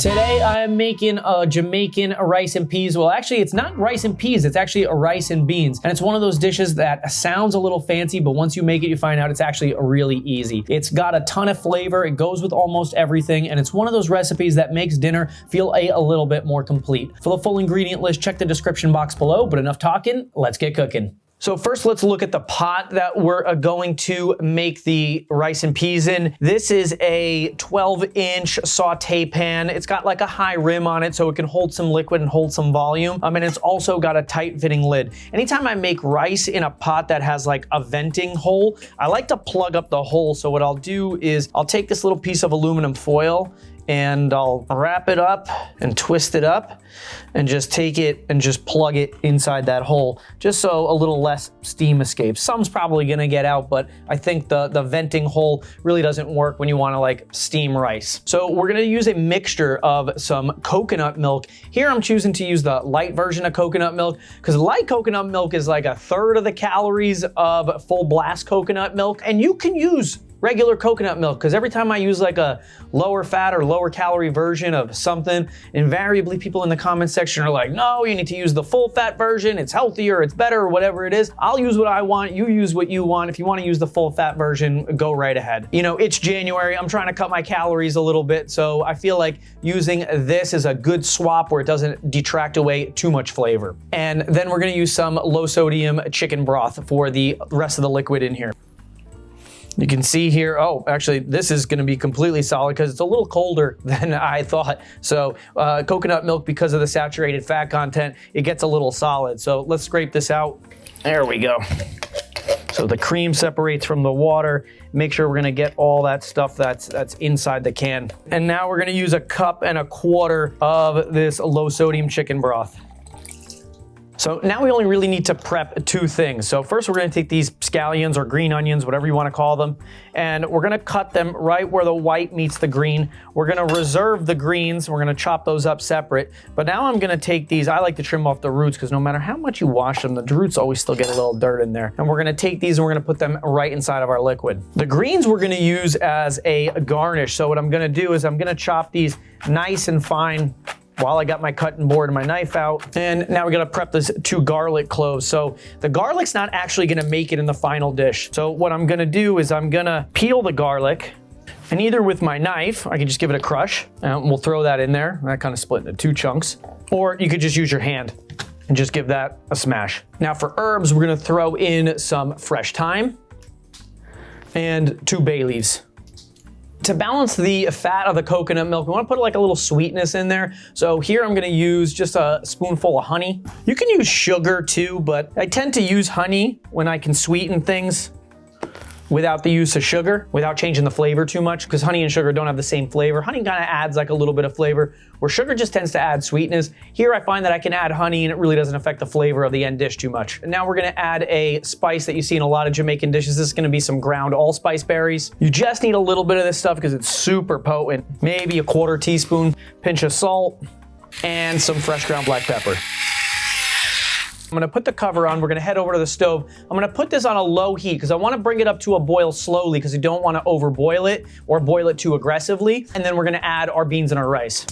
Today I'm making a Jamaican rice and peas. Well, actually it's not rice and peas, it's actually a rice and beans. And it's one of those dishes that sounds a little fancy, but once you make it, you find out it's actually really easy. It's got a ton of flavor, it goes with almost everything, and it's one of those recipes that makes dinner feel a little bit more complete. For the full ingredient list, check the description box below, but enough talking, let's get cooking. So first, let's look at the pot that we're going to make the rice and peas in. This is a 12-inch saute pan. It's got like a high rim on it so it can hold some liquid and hold some volume. And it's also got a tight fitting lid. Anytime I make rice in a pot that has like a venting hole, I like to plug up the hole. So what I'll do is I'll take this little piece of aluminum foil and I'll wrap it up and twist it up and just take it and just plug it inside that hole just so a little less steam escapes. Some's probably gonna get out, but I think the venting hole really doesn't work when you wanna like steam rice. So we're gonna use a mixture of some coconut milk. Here I'm choosing to use the light version of coconut milk because light coconut milk is like 1/3 of the calories of full blast coconut milk. And you can use regular coconut milk because every time I use like a lower fat or lower calorie version of something, invariably people in the comment section are like, no, you need to use the full fat version, it's healthier, it's better, or whatever it is. I'll use what I want, you use what you want. If you want to use the full fat version, go right ahead. You know, it's January, I'm trying to cut my calories a little bit, so I feel like using this is a good swap where it doesn't detract away too much flavor. And then we're gonna use some low sodium chicken broth for the rest of the liquid in here. You can see here, oh, actually, this is gonna be completely solid because it's a little colder than I thought. So coconut milk, because of the saturated fat content, it gets a little solid. So let's scrape this out. There we go. So the cream separates from the water. Make sure we're gonna get all that stuff that's inside the can. And now we're gonna use 1.25 cups of this low sodium chicken broth. So now we only really need to prep 2 things. So first we're gonna take these scallions or green onions, whatever you wanna call them, and we're gonna cut them right where the white meets the green. We're gonna reserve the greens, we're gonna chop those up separate. But now I'm gonna take these, I like to trim off the roots because no matter how much you wash them, the roots always still get a little dirt in there. And we're gonna take these and we're gonna put them right inside of our liquid. The greens we're gonna use as a garnish. So what I'm gonna do is I'm gonna chop these nice and fine while I got my cutting board and my knife out. And now we're gonna prep this 2 garlic cloves. So the garlic's not actually gonna make it in the final dish. So what I'm gonna do is I'm gonna peel the garlic, and either with my knife, I can just give it a crush, and we'll throw that in there. That kind of split into 2 chunks. Or you could just use your hand and just give that a smash. Now for herbs, we're gonna throw in some fresh thyme and 2 bay leaves. To balance the fat of the coconut milk, we want to put like a little sweetness in there. So here I'm going to use just a spoonful of honey. You can use sugar too, but I tend to use honey when I can sweeten things without the use of sugar, without changing the flavor too much, because honey and sugar don't have the same flavor. Honey kind of adds like a little bit of flavor, where sugar just tends to add sweetness. Here I find that I can add honey and it really doesn't affect the flavor of the end dish too much. And now we're gonna add a spice that you see in a lot of Jamaican dishes. This is gonna be some ground allspice berries. You just need a little bit of this stuff because it's super potent. Maybe a 1/4 teaspoon, pinch of salt, and some fresh ground black pepper. I'm gonna put the cover on, we're gonna head over to the stove. I'm gonna put this on a low heat because I wanna bring it up to a boil slowly because you don't wanna overboil it or boil it too aggressively. And then we're gonna add our beans and our rice.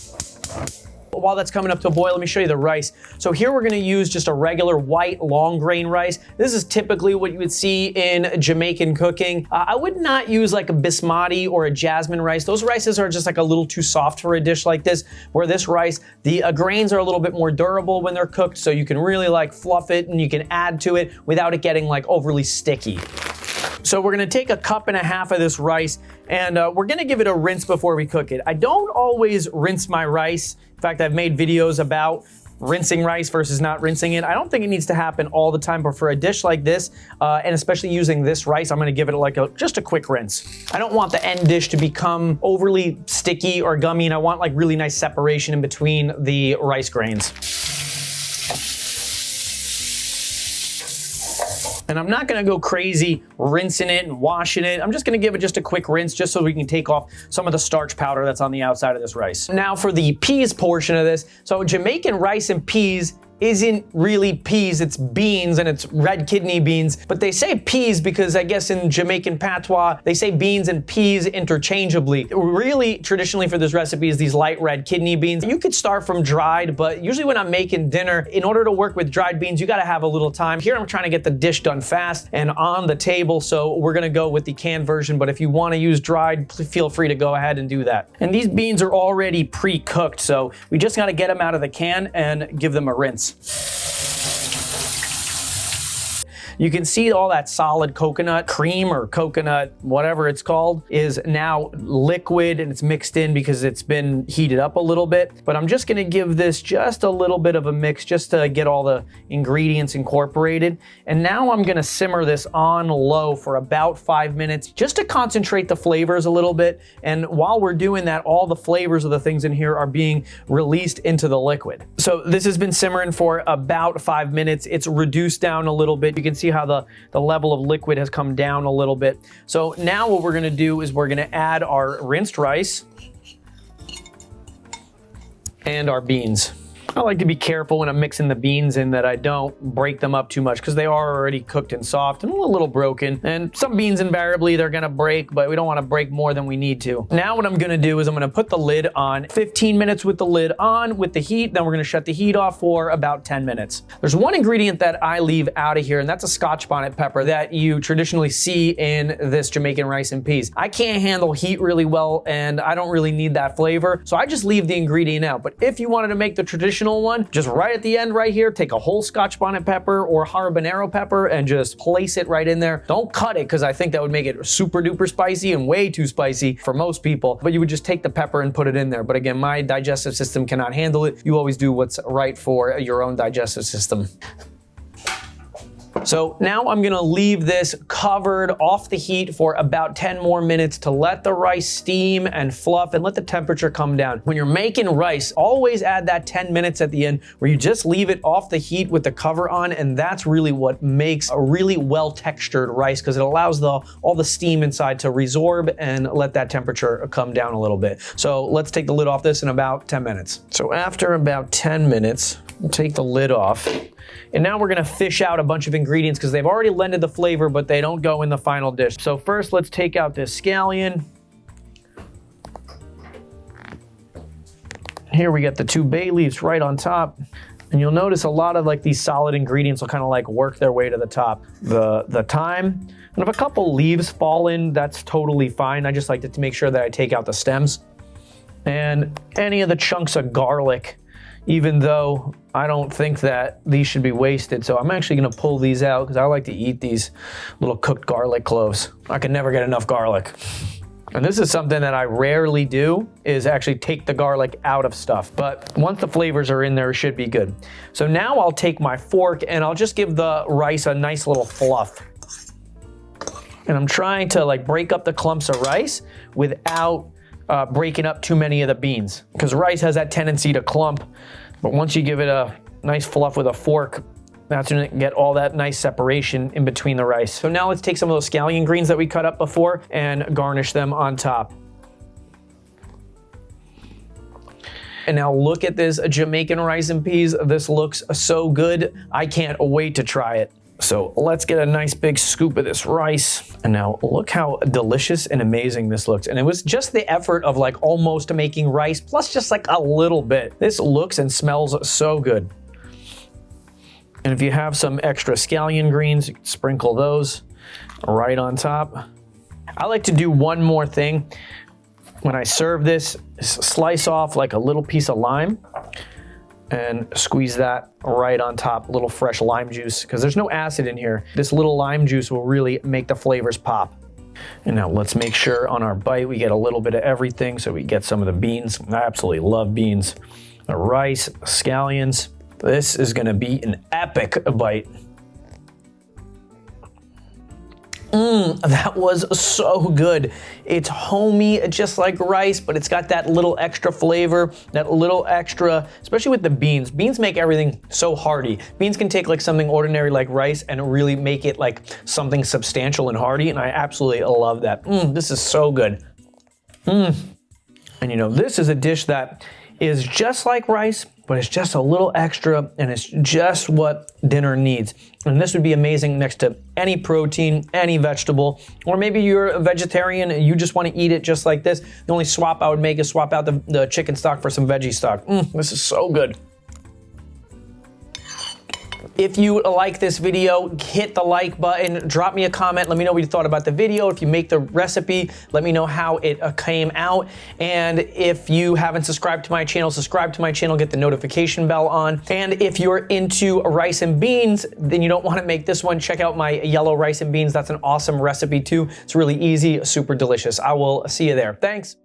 While that's coming up to a boil, let me show you the rice. So here we're gonna use just a regular white long grain rice. This is typically what you would see in Jamaican cooking. I would not use like a basmati or a jasmine rice. Those rices are just like a little too soft for a dish like this, where this rice, the grains are a little bit more durable when they're cooked, so you can really like fluff it and you can add to it without it getting like overly sticky. So we're gonna take 1.5 cups of this rice and we're gonna give it a rinse before we cook it. I don't always rinse my rice. In fact, I've made videos about rinsing rice versus not rinsing it. I don't think it needs to happen all the time, but for a dish like this, and especially using this rice, I'm gonna give it like just a quick rinse. I don't want the end dish to become overly sticky or gummy, and I want like really nice separation in between the rice grains. And I'm not gonna go crazy rinsing it and washing it. I'm just gonna give it just a quick rinse just so we can take off some of the starch powder that's on the outside of this rice. Now for the peas portion of this, so Jamaican rice and peas isn't really peas, it's beans, and it's red kidney beans. But they say peas because I guess in Jamaican patois, they say beans and peas interchangeably. Really, traditionally for this recipe is these light red kidney beans. You could start from dried, but usually when I'm making dinner, in order to work with dried beans, you gotta have a little time. Here I'm trying to get the dish done fast and on the table, so we're gonna go with the canned version, but if you wanna use dried, feel free to go ahead and do that. And these beans are already pre-cooked, so we just gotta get them out of the can and give them a rinse. You can see all that solid coconut cream or coconut, whatever it's called, is now liquid and it's mixed in because it's been heated up a little bit. But I'm just gonna give this just a little bit of a mix just to get all the ingredients incorporated. And now I'm gonna simmer this on low for about 5 minutes just to concentrate the flavors a little bit. And while we're doing that, all the flavors of the things in here are being released into the liquid. So this has been simmering for about 5 minutes. It's reduced down a little bit. You can see how the level of liquid has come down a little bit. So now what we're gonna do is we're gonna add our rinsed rice and our beans. I like to be careful when I'm mixing the beans in that I don't break them up too much because they are already cooked and soft and a little broken. And some beans invariably they're gonna break, but we don't wanna break more than we need to. Now what I'm gonna do is I'm gonna put the lid on 15 minutes with the lid on with the heat. Then we're gonna shut the heat off for about 10 minutes. There's one ingredient that I leave out of here, and that's a scotch bonnet pepper that you traditionally see in this Jamaican rice and peas. I can't handle heat really well and I don't really need that flavor, so I just leave the ingredient out. But if you wanted to make the traditional one, just right at the end right here, take a whole scotch bonnet pepper or habanero pepper and just place it right in there. Don't cut it because I think that would make it super duper spicy and way too spicy for most people, but you would just take the pepper and put it in there. But again, my digestive system cannot handle it. You always do what's right for your own digestive system. So now I'm gonna leave this covered off the heat for about 10 more minutes to let the rice steam and fluff and let the temperature come down. When you're making rice, always add that 10 minutes at the end where you just leave it off the heat with the cover on, and that's really what makes a really well textured rice because it allows all the steam inside to resorb and let that temperature come down a little bit. So let's take the lid off this in about 10 minutes. So after about 10 minutes, we'll take the lid off. And now we're gonna fish out a bunch of ingredients because they've already lended the flavor, but they don't go in the final dish. So first, let's take out this scallion. Here we got the 2 bay leaves right on top. And you'll notice a lot of like these solid ingredients will kind of like work their way to the top. The thyme, and if a couple leaves fall in, that's totally fine. I just like to make sure that I take out the stems. And any of the chunks of garlic, even though I don't think that these should be wasted. So I'm actually gonna pull these out because I like to eat these little cooked garlic cloves. I can never get enough garlic. And this is something that I rarely do, is actually take the garlic out of stuff. But once the flavors are in there, it should be good. So now I'll take my fork and I'll just give the rice a nice little fluff. And I'm trying to like break up the clumps of rice without breaking up too many of the beans, because rice has that tendency to clump. But once you give it a nice fluff with a fork, that's gonna get all that nice separation in between the rice. So now let's take some of those scallion greens that we cut up before and garnish them on top. And now look at this Jamaican rice and peas. This looks so good. I can't wait to try it. So let's get a nice big scoop of this rice. And now look how delicious and amazing this looks. And it was just the effort of like almost making rice plus just like a little bit. This looks and smells so good. And if you have some extra scallion greens, you can sprinkle those right on top. I like to do one more thing. When I serve this, slice off like a little piece of lime and squeeze that right on top, a little fresh lime juice, because there's no acid in here. This little lime juice will really make the flavors pop. And now let's make sure on our bite we get a little bit of everything, so we get some of the beans. I absolutely love beans. The rice, scallions. This is gonna be an epic bite. That was so good. It's homey, just like rice, but it's got that little extra flavor, that little extra, especially with the beans. Beans make everything so hearty. Beans can take like something ordinary like rice and really make it like something substantial and hearty, and I absolutely love that. This is so good. And you know, this is a dish that is just like rice, but it's just a little extra and it's just what dinner needs. And this would be amazing next to any protein, any vegetable, or maybe you're a vegetarian and you just want to eat it just like this. The only swap I would make is swap out the chicken stock for some veggie stock. This is so good. If you like this video, hit the like button, drop me a comment, let me know what you thought about the video. If you make the recipe, let me know how it came out. And if you haven't subscribed to my channel, subscribe to my channel, get the notification bell on. And if you're into rice and beans, then you don't want to make this one, check out my yellow rice and beans. That's an awesome recipe too. It's really easy, super delicious. I will see you there. Thanks.